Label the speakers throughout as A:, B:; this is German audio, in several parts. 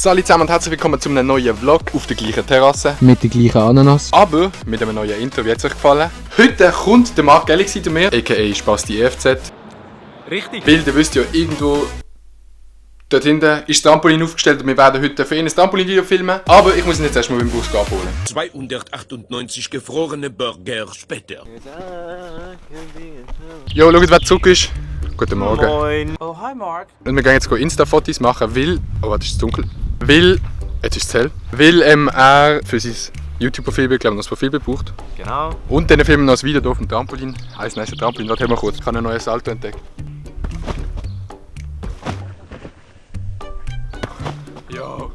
A: Salut zusammen und herzlich willkommen zu einem neuen Vlog auf der gleichen Terrasse.
B: Mit der gleichen Ananas.
A: Aber mit einem neuen Intro, wie hat es euch gefallen? Heute kommt der Marc Galaxy zu mir, a.k.a. Spasti EFZ.
C: Richtig.
A: Weil ihr wisst ja, irgendwo dort hinten ist das Trampolin aufgestellt und wir werden heute für ihn ein Trampolin-Video filmen. Aber ich muss ihn jetzt erstmal beim Bus abholen.
D: 298 gefrorene Burger später.
A: Jo, schaut, wer zurück ist. Guten Morgen.
C: Moin. Oh, hi Mark.
A: Und wir gehen jetzt Insta-Fotos machen, weil... Oh, warte, ist es dunkel? Weil... Jetzt ist es hell. Weil er für sein YouTube-Profilbild, glaube ich, noch das Profilbild braucht.
C: Genau.
A: Und dann filmen wir noch ein Video hier vom Trampolin. Ein nice Trampolin, warte mal kurz. Ich habe ein neues Salto entdeckt. Jo.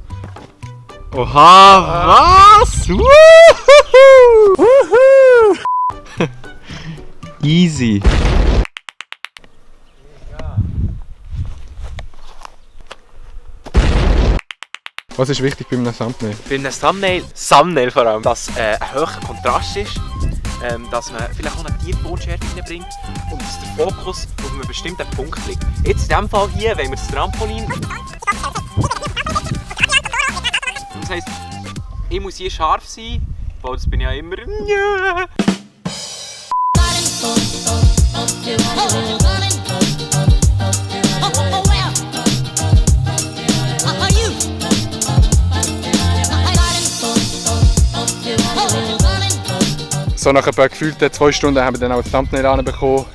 B: Oha, was? Wuhu! Wuhu! Easy.
A: Was ist wichtig bei einem Thumbnail?
C: Bei einem Thumbnail vor allem, dass ein hoher Kontrast ist, dass man vielleicht auch eine Tieftonschärfe reinbringt und dass der Fokus auf einem bestimmten Punkt liegt. Jetzt in diesem Fall hier wollen wir das Trampolin. Das heisst, ich muss hier scharf sein, weil das bin ich ja immer.
A: So nach ein paar gefühlten 2 Stunden haben wir dann auch das Thumbnail anbekommen.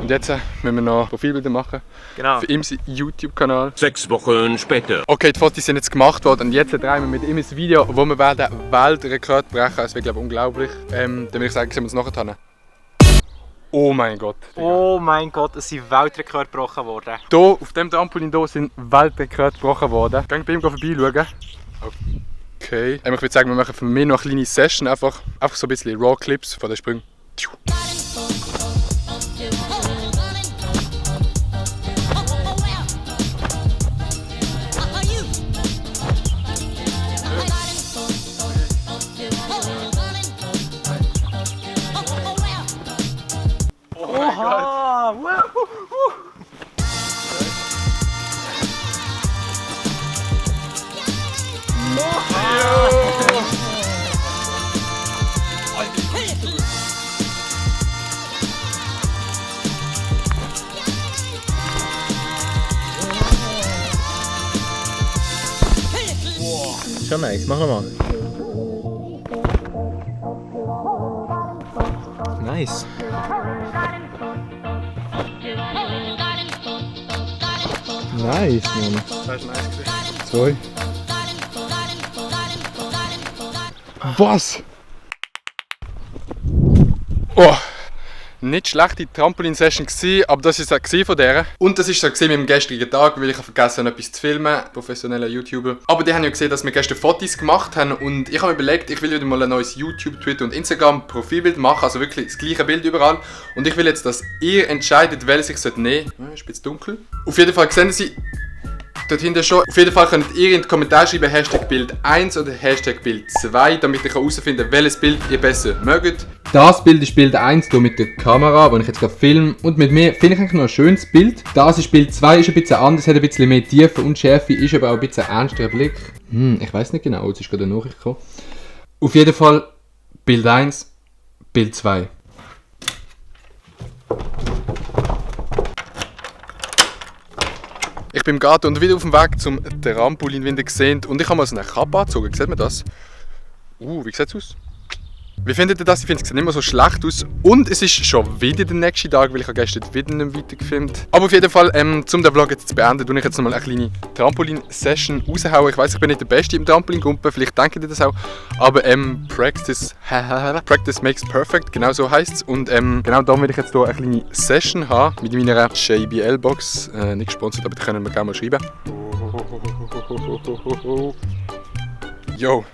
A: Und jetzt müssen wir noch Profilbilder machen.
C: Genau.
A: Für ihn YouTube-Kanal.
D: 6 Wochen später.
A: Okay, die Fotos sind jetzt gemacht worden und jetzt drehen wir mit ihm ein Video, wo wir werden Weltrekord brechen. Das wird, glaube ich, unglaublich. Dann würde ich sagen, sehen wir uns nachher an. Oh mein Gott. Digga.
C: Oh mein Gott, es sind Weltrekorde gebrochen worden.
A: Hier, auf dem Trampolin hier sind Weltrekorde gebrochen worden. Gehen bei ihm vorbeischauen. Okay. Ich würde sagen, wir machen für mich noch eine kleine Session, einfach so ein bisschen Raw Clips von den Sprüngen.
C: Oha! Wow!
B: Schon nice, mach nochmal. Nice. Nice, Mann.
A: Das ist nice gewesen.
B: 2.
A: Was? Oh, nicht schlechte Trampolin-Session gewesen, aber das war es von der. Und das war es mit dem gestrigen Tag, weil ich vergessen habe, etwas zu filmen, professioneller YouTuber. Aber die haben ja gesehen, dass wir gestern Fotos gemacht haben und ich habe mir überlegt, ich will wieder mal ein neues YouTube, Twitter und Instagram Profilbild machen, also wirklich das gleiche Bild überall. Und ich will jetzt, dass ihr entscheidet, welches ich nehmen sollte. Ist ein bisschen dunkel. Auf jeden Fall sehen Sie dort hinten schon. Auf jeden Fall könnt ihr in die Kommentare schreiben Hashtag Bild 1 oder Hashtag Bild 2, damit ich herausfinden kann, welches Bild ihr besser mögt.
B: Das Bild ist Bild 1 hier mit der Kamera, wo ich jetzt gerade filme. Und mit mir finde ich eigentlich noch ein schönes Bild. Das ist Bild 2, ist ein bisschen anders, hat ein bisschen mehr Tiefe und Schärfe, ist aber auch ein bisschen ernsterer Blick. Ich weiß nicht genau, es ist gerade eine Nachricht gekommen. Auf jeden Fall Bild 1, Bild 2.
A: Ich bin im Garten und wieder auf dem Weg zum Trampolin, wie ihr seht. Und ich habe mal so eine Kappe angezogen. Sieht man das? Wie sieht es aus? Wie findet ihr das? Ich finde, es sieht nicht mehr so schlecht aus. Und es ist schon wieder der nächste Tag, weil ich gestern wieder nicht weiter gefilmt. Aber auf jeden Fall, um den Vlog jetzt zu beenden, tue ich jetzt nochmal eine kleine Trampolin-Session raushauen. Ich weiss, ich bin nicht der Beste im Trampolin-Gumpen, vielleicht denkt ihr das auch. Aber Practice makes perfect, genau so heisst es. Und genau da will ich jetzt hier eine kleine Session haben mit meiner JBL-Box. Nicht gesponsert, aber die können wir gerne mal schreiben. Yo.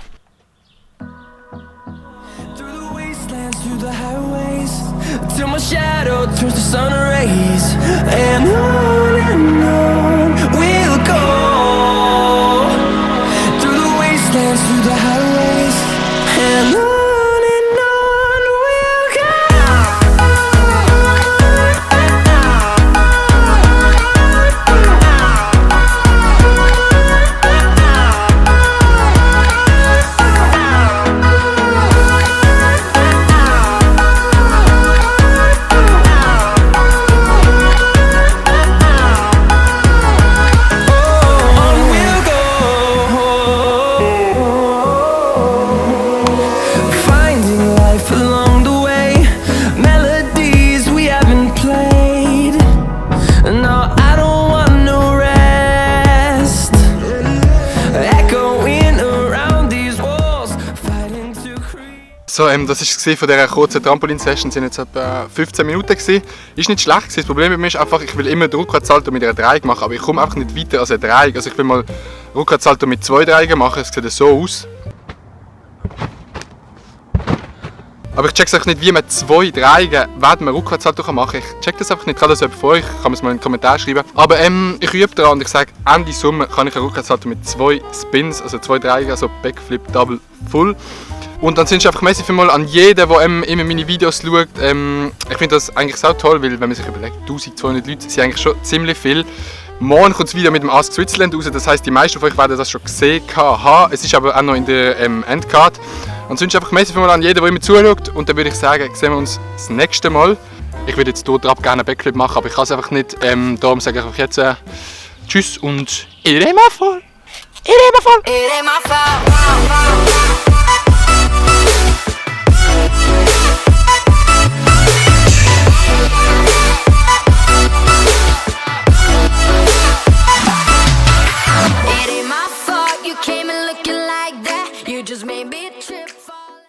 E: Through the highways, till my shadow turns to sun rays, and on we'll go. Through the wastelands, through the highways, and on we'll go. life along the way. Melodies we haven't played. No, I don't want no rest. Echoing around these walls, fighting to create.
A: So, das war es von dieser kurzen Trampolin-Session. Es waren jetzt etwa 15 Minuten. Ist nicht schlecht gewesen. Das Problem bei mir ist einfach, ich will immer den Rückwärtssalto mit einer Drehung machen, aber ich komme einfach nicht weiter als eine Drehung. Also ich will mal Rückwärtssalto mit 2 Drehungen machen. Es sieht so aus. Aber ich check es einfach nicht, wie man 2 Drehungen während man Rückwärtssalto machen kann. Ich check das einfach nicht. Kann das jemand von euch? Kann man es mal in den Kommentaren schreiben. Aber ich übe daran und ich sage, Ende Sommer kann ich einen Rückwärtssalto mit 2 Spins, also 2 Drehungen, also Backflip, Double, Full. Und dann sind einfach mäßig viel mal an jeden, der immer meine Videos schaut. Ich finde das eigentlich so toll, weil wenn man sich überlegt, 1200 Leute sind eigentlich schon ziemlich viel. Morgen kommt das Video mit dem Ask Switzerland raus, das heisst, die meisten von euch werden das schon gesehen haben. Es ist aber auch noch in der Endcard. Und sonst einfach mäßig viel mal an jeden, der immer zuschaut. Und dann würde ich sagen, sehen wir uns das nächste Mal. Ich würde jetzt hier drauf gerne einen Backflip machen, aber ich kann es einfach nicht. Darum sage ich einfach jetzt Tschüss und it ain't my fault. It ain't my fault.
F: It ain't my fault.